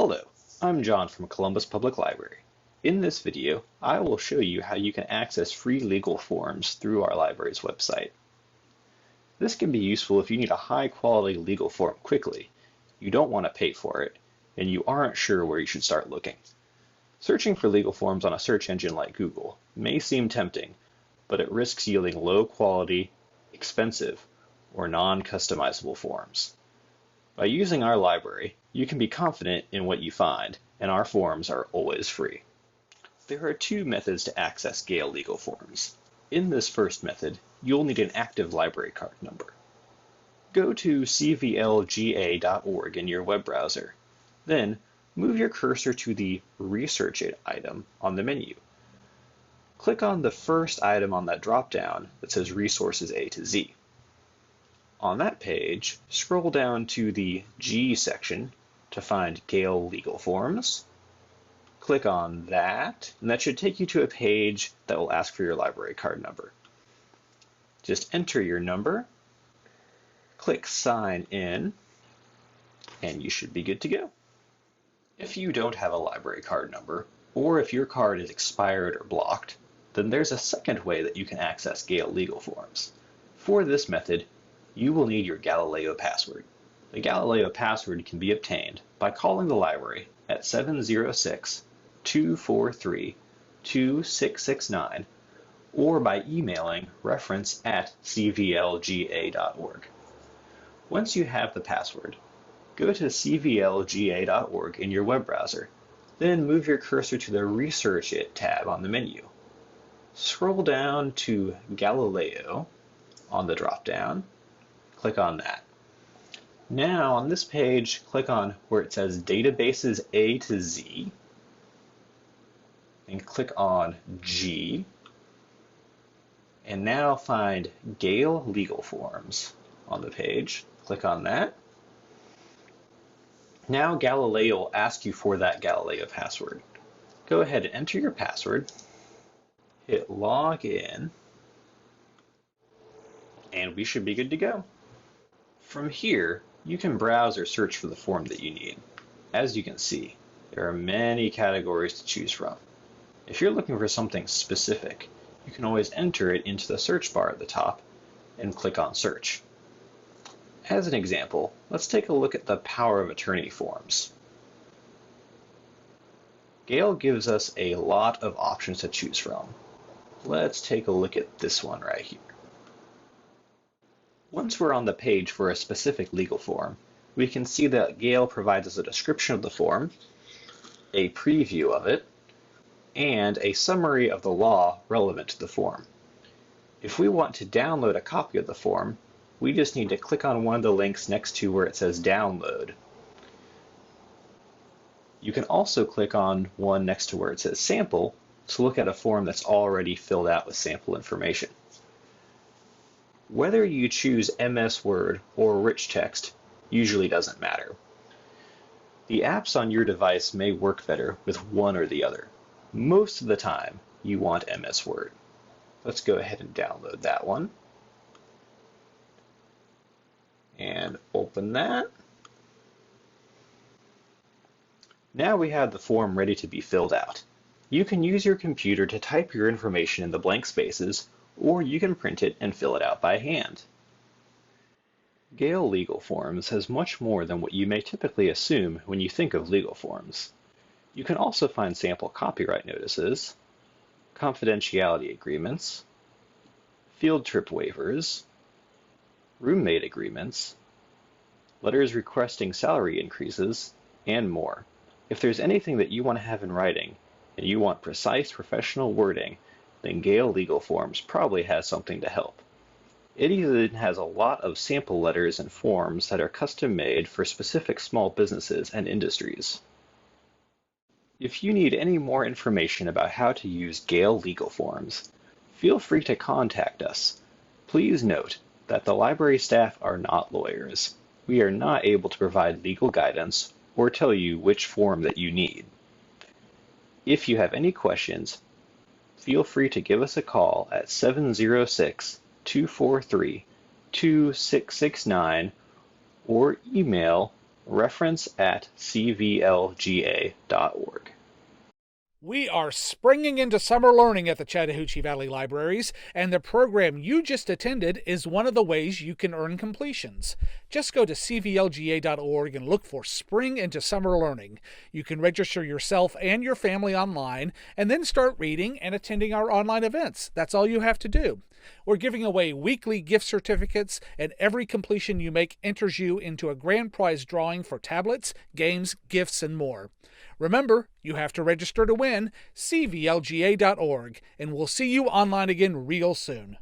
Hello, I'm John from Columbus Public Library. In this video, I will show you how you can access free legal forms through our library's website. This can be useful if you need a high-quality legal form quickly, you don't want to pay for it, and you aren't sure where you should start looking. Searching for legal forms on a search engine like Google may seem tempting, but it risks yielding low-quality, expensive, or non-customizable forms. By using our library, you can be confident in what you find, and our forms are always free. There are two methods to access Gale legal forms. In this first method, you'll need an active library card number. Go to cvlga.org in your web browser. Then, move your cursor to the Research It item on the menu. Click on the first item on that drop-down that says Resources A to Z. On that page, scroll down to the G section to find Gale Legal Forms. Click on that, and that should take you to a page that will ask for your library card number. Just enter your number, click Sign In, and you should be good to go. If you don't have a library card number, or if your card is expired or blocked, then there's a second way that you can access Gale Legal Forms. For this method, you will need your Galileo password. The Galileo password can be obtained by calling the library at 706-243-2669 or by emailing reference@cvlga.org. Once you have the password, go to cvlga.org in your web browser, then move your cursor to the Research It tab on the menu. Scroll down to Galileo on the drop-down. Click on that. Now on this page, click on where it says Databases A to Z, and click on G, and now find Gale Legal Forms on the page. Click on that. Now Galileo will ask you for that Galileo password. Go ahead and enter your password, hit Log In, and we should be good to go. From here, you can browse or search for the form that you need. As you can see, there are many categories to choose from. If you're looking for something specific, you can always enter it into the search bar at the top and click on Search. As an example, let's take a look at the Power of Attorney forms. Gale gives us a lot of options to choose from. Let's take a look at this one right here. Once we're on the page for a specific legal form, we can see that Gale provides us a description of the form, a preview of it, and a summary of the law relevant to the form. If we want to download a copy of the form, we just need to click on one of the links next to where it says Download. You can also click on one next to where it says Sample to look at a form that's already filled out with sample information. Whether you choose MS Word or rich text usually doesn't matter. The apps on your device may work better with one or the other. Most of the time, you want MS Word. Let's go ahead and download that one. And open that. Now we have the form ready to be filled out. You can use your computer to type your information in the blank spaces, or you can print it and fill it out by hand. Gale Legal Forms has much more than what you may typically assume when you think of legal forms. You can also find sample copyright notices, confidentiality agreements, field trip waivers, roommate agreements, letters requesting salary increases, and more. If there's anything that you want to have in writing, and you want precise professional wording, then Gale Legal Forms probably has something to help. It even has a lot of sample letters and forms that are custom made for specific small businesses and industries. If you need any more information about how to use Gale Legal Forms, feel free to contact us. Please note that the library staff are not lawyers. We are not able to provide legal guidance or tell you which form that you need. If you have any questions, feel free to give us a call at 706-243-2669 or email reference at cvlga.org. We are springing into summer learning at the Chattahoochee Valley Libraries, and the program you just attended is one of the ways you can earn completions. Just go to cvlga.org and look for Spring into Summer Learning. You can register yourself and your family online, and then start reading and attending our online events. That's all you have to do. We're giving away weekly gift certificates, and every completion you make enters you into a grand prize drawing for tablets, games, gifts, and more. Remember, you have to register to win, cvlga.org, and we'll see you online again real soon.